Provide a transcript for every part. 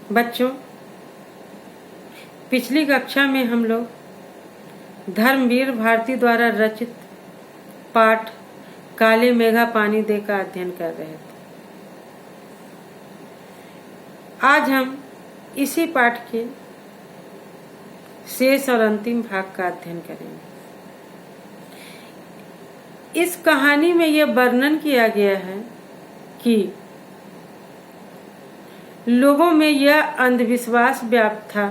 बच्चों, पिछली कक्षा में हम लोग धर्मवीर भारती द्वारा रचित पाठ काले मेघा पानी दे का अध्ययन कर रहे थे। आज हम इसी पाठ के शेष और अंतिम भाग का अध्ययन करेंगे। इस कहानी में यह वर्णन किया गया है कि लोगों में यह अंधविश्वास व्याप्त था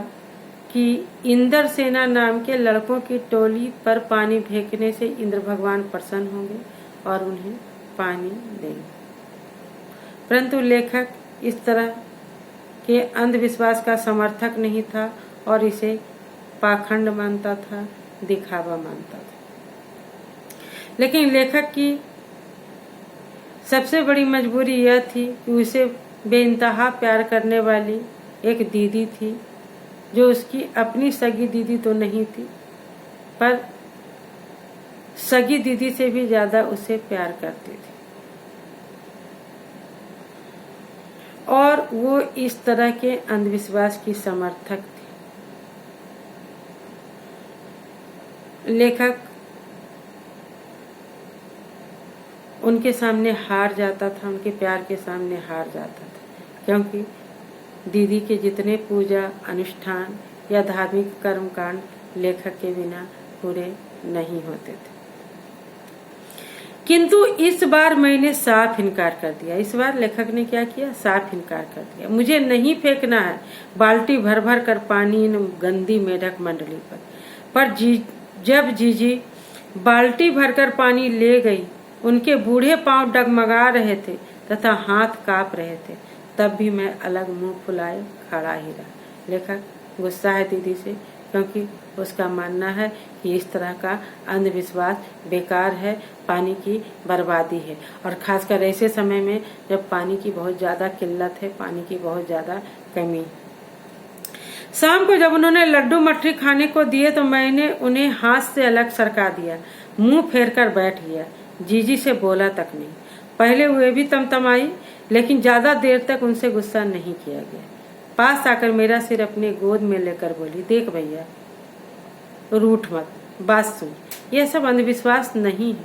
कि इंद्रसेना नाम के लड़कों की टोली पर पानी फेंकने से इंद्र भगवान प्रसन्न होंगे और उन्हें पानी देंगे। परंतु लेखक इस तरह के अंधविश्वास का समर्थक नहीं था और इसे पाखंड मानता था, दिखावा मानता था। लेकिन लेखक की सबसे बड़ी मजबूरी यह थी कि उसे बेइंतहा प्यार करने वाली एक दीदी थी, जो उसकी अपनी सगी दीदी तो नहीं थी, पर सगी दीदी से भी ज्यादा उसे प्यार करती थी। और वो इस तरह के अंधविश्वास की समर्थक थी। लेखक उनके सामने हार जाता था, उनके प्यार के सामने हार जाता था, क्योंकि दीदी के जितने पूजा अनुष्ठान या धार्मिक कर्मकांड लेखक के बिना पूरे नहीं होते थे। किंतु इस बार मैंने साफ इनकार कर दिया। इस बार लेखक ने क्या किया? साफ इनकार कर दिया। मुझे नहीं फेंकना है बाल्टी भर भर कर पानी इन गंदी मेढक मंडली पर जब जीजी बाल्टी भरकर पानी ले गई, उनके बूढ़े पांव डगमगा रहे थे तथा हाथ कांप रहे थे, तब भी मैं अलग मुंह फुलाए खड़ा ही रहा। लेखक गुस्सा है दीदी से, क्योंकि उसका मानना है कि इस तरह का अंधविश्वास बेकार है, पानी की बर्बादी है, और खासकर ऐसे समय में जब पानी की बहुत ज्यादा किल्लत है, पानी की बहुत ज्यादा कमी। शाम को जब उन्होंने लड्डू मठरी खाने को दिए तो मैंने उन्हें हाथ से अलग सरका दिया, मुंह फेर कर बैठ गया। जीजी से बोला तक नहीं। पहले वे भी तमतमाई, लेकिन ज्यादा देर तक उनसे गुस्सा नहीं किया गया। पास आकर मेरा सिर अपने गोद में लेकर बोली, देख भैया, रूठ मत, बात सुन, यह सब अंधविश्वास नहीं है।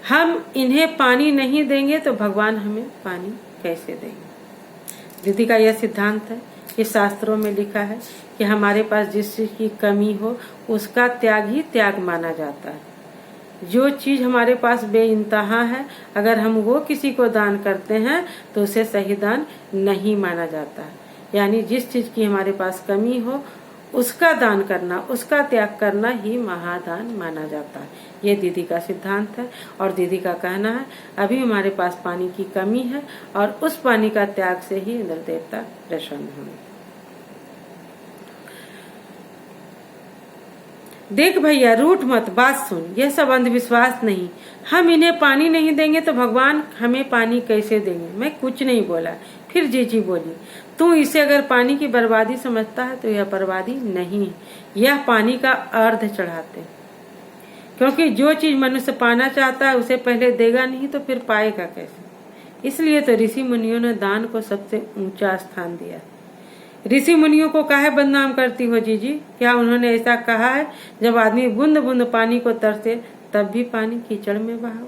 हम इन्हें पानी नहीं देंगे तो भगवान हमें पानी कैसे देंगे? दीदी का यह सिद्धांत है कि शास्त्रों में लिखा है कि हमारे पास जिस चीज की कमी हो उसका त्याग ही त्याग माना जाता है। जो चीज हमारे पास बेइंतहा है, अगर हम वो किसी को दान करते हैं तो उसे सही दान नहीं माना जाता है। यानी जिस चीज की हमारे पास कमी हो उसका दान करना, उसका त्याग करना ही महादान माना जाता है। ये दीदी का सिद्धांत है और दीदी का कहना है अभी हमारे पास पानी की कमी है और उस पानी का त्याग से ही इंद्र देवता प्रसन्न होंगे। देख भैया, रूठ मत, बात सुन, यह सब अंधविश्वास नहीं। हम इन्हें पानी नहीं देंगे तो भगवान हमें पानी कैसे देंगे? मैं कुछ नहीं बोला। फिर जीजी बोली, तू इसे अगर पानी की बर्बादी समझता है तो यह बर्बादी नहीं है, यह पानी का अर्ध चढ़ाते हैं। क्योंकि जो चीज मनुष्य पाना चाहता है उसे पहले देगा नहीं तो फिर पाएगा कैसे? इसलिए तो ऋषि मुनियों ने दान को सबसे ऊंचा स्थान दिया। ऋषि मुनियों को काहे बदनाम करती हो जीजी? क्या उन्होंने ऐसा कहा है जब आदमी बूंद बूंद पानी को तरसे तब भी पानी कीचड़ में बहाओ?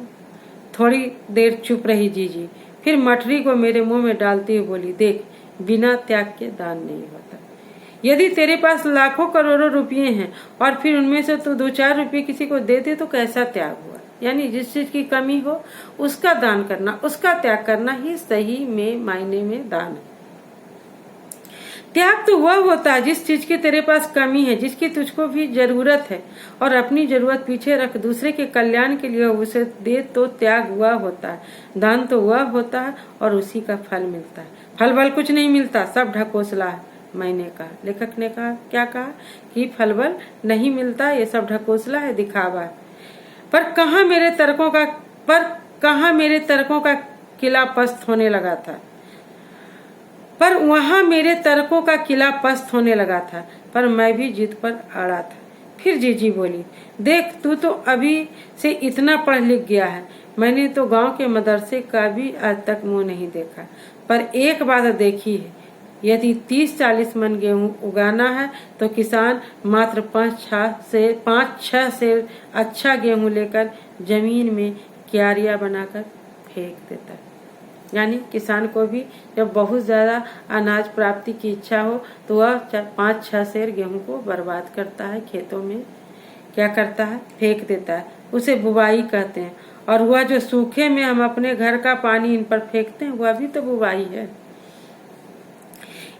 थोड़ी देर चुप रही जीजी, फिर मठरी को मेरे मुंह में डालती हुई बोली, देख, बिना त्याग के दान नहीं होता। यदि तेरे पास लाखों करोड़ों रुपये हैं और फिर उनमें से तो 2-4 रुपये किसी को दे दे तो कैसा त्याग हुआ? यानी जिस चीज की कमी हो उसका दान करना, उसका त्याग करना ही सही में मायने में दान है। त्याग तो वह होता है जिस चीज की तेरे पास कमी है, जिसकी तुझको भी जरूरत है, और अपनी जरूरत पीछे रख दूसरे के कल्याण के लिए उसे दे तो त्याग हुआ होता है। दान तो वह होता है और उसी का फल मिलता है। फल बल कुछ नहीं मिलता, सब ढकोसला है। मैंने कहा, लेखक ने कहा, क्या कहा? कि फल बल नहीं मिलता, ये सब ढकोसला है, दिखावा है। पर कहाँ मेरे तर्कों का किला पस्त होने लगा था। पर वहां मेरे तर्कों का किला पस्त होने लगा था, पर मैं भी जिद पर अड़ा था। फिर जीजी बोली, देख, तू तो अभी से इतना पढ़ लिख गया है, मैंने तो गांव के मदरसे का भी आज तक मुंह नहीं देखा, पर एक बात देखी है यदि 30-40 मन गेहूं उगाना है तो किसान मात्र 5-6 से अच्छा गेहूं लेकर जमीन में क्यारियां बनाकर फेंक देता है। यानी किसान को भी जब बहुत ज्यादा अनाज प्राप्ति की इच्छा हो तो वह 5-6 सेर गेहूं को बर्बाद करता है, खेतों में क्या करता है, फेंक देता है। उसे बुवाई कहते हैं। और वह जो सूखे में हम अपने घर का पानी इन पर फेंकते हैं वह भी तो बुवाई है।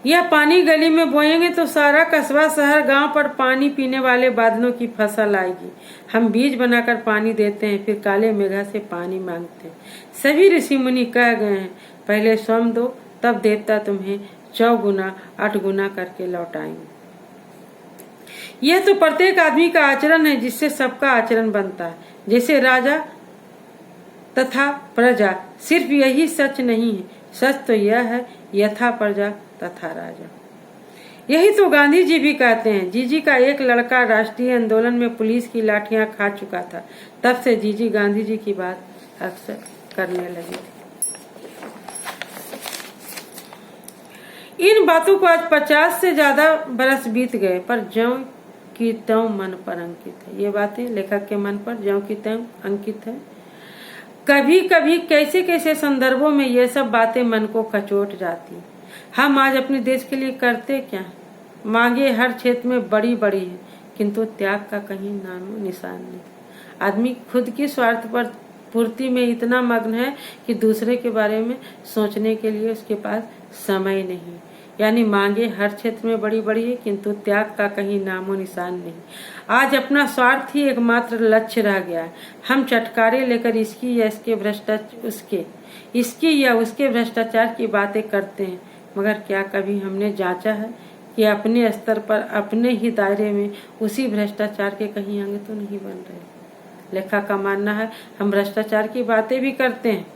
यह पानी गली में बोएंगे तो सारा कस्बा शहर गांव पर पानी पीने वाले बादलों की फसल आएगी। हम बीज बनाकर पानी देते हैं, फिर काले मेघा से पानी मांगते हैं। सभी ऋषि मुनि कह गए हैं, पहले स्वयं दो, तब देवता तुम्हें 4 गुना 8 गुना करके लौटाएंगे। यह तो प्रत्येक आदमी का आचरण है जिससे सबका आचरण बनता है। जैसे राजा तथा प्रजा, सिर्फ यही सच नहीं है, सच तो यह है यथा प्रजा तथा राजा। यही तो गांधी जी भी कहते हैं। जीजी का एक लड़का राष्ट्रीय आंदोलन में पुलिस की लाठियां खा चुका था, तब से जीजी गांधी जी की बात अक्सर करने लगी थी। इन बातों को आज 50 से ज्यादा बरस बीत गए, पर ज्यों की त्यों मन पर अंकित है। ये बातें लेखक के मन पर ज्यों की त्यों अंकित है। कभी कभी कैसे कैसे संदर्भों में ये सब बातें मन को कचोट जाती। हम आज अपने देश के लिए करते क्या? मांगे हर क्षेत्र में बड़ी बड़ी है, किंतु त्याग का कहीं नामो निशान नहीं। आदमी खुद की स्वार्थ पर पूर्ति में इतना मग्न है कि दूसरे के बारे में सोचने के लिए उसके पास समय नहीं। यानी मांगे हर क्षेत्र में बड़ी बड़ी है, किंतु त्याग का कहीं नामो निशान नहीं। आज अपना स्वार्थ ही एकमात्र लक्ष्य रह गया है। हम चटकारे लेकर इसकी या उसके भ्रष्टाचार की बातें करते हैं, मगर क्या कभी हमने जांचा है कि अपने स्तर पर अपने ही दायरे में उसी भ्रष्टाचार के कहीं अंग तो नहीं बन रहे? लेखक का मानना है हम भ्रष्टाचार की बातें भी करते हैं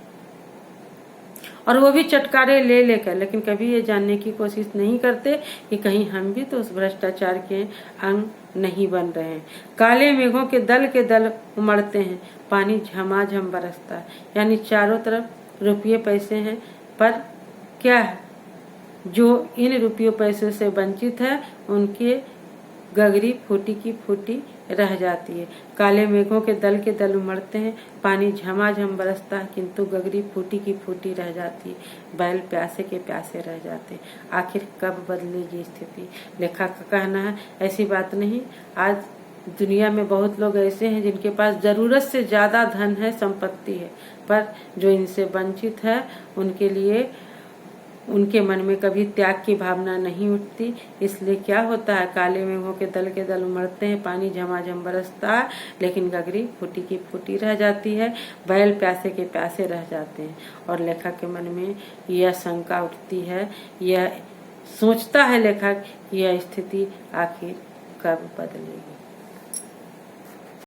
और वो भी चटकारे ले लेकर, लेकिन कभी ये जानने की कोशिश नहीं करते कि कहीं हम भी तो उस भ्रष्टाचार के अंग नहीं बन रहे हैं। काले मेघों के दल उमड़ते हैं, पानी झमाझम बरसता है। यानी चारों तरफ रुपये पैसे हैं, पर क्या है, जो इन रुपयों पैसे से वंचित है उनके गगरी फूटी की फूटी रह जाती है। काले मेघों के दल उमड़ते हैं, पानी झमाझम बरसता है, किंतु गगरी फूटी की फूटी रह जाती है। बैल प्यासे के प्यासे रह जाते हैं। आखिर कब बदलेगी स्थिति? लेखक का कहना है ऐसी बात नहीं। आज दुनिया में बहुत लोग ऐसे हैं जिनके पास जरूरत से ज्यादा धन है, संपत्ति है, पर जो इनसे वंचित है उनके लिए उनके मन में कभी त्याग की भावना नहीं उठती। इसलिए क्या होता है, काले मेघों के दल उमड़ते हैं, पानी झमाझम बरसता है, लेकिन गगरी फूटी की फूटी रह जाती है, बैल प्यासे के प्यासे रह जाते हैं। और लेखक के मन में यह शंका उठती है, यह सोचता है लेखक, यह स्थिति आखिर कब बदलेगी।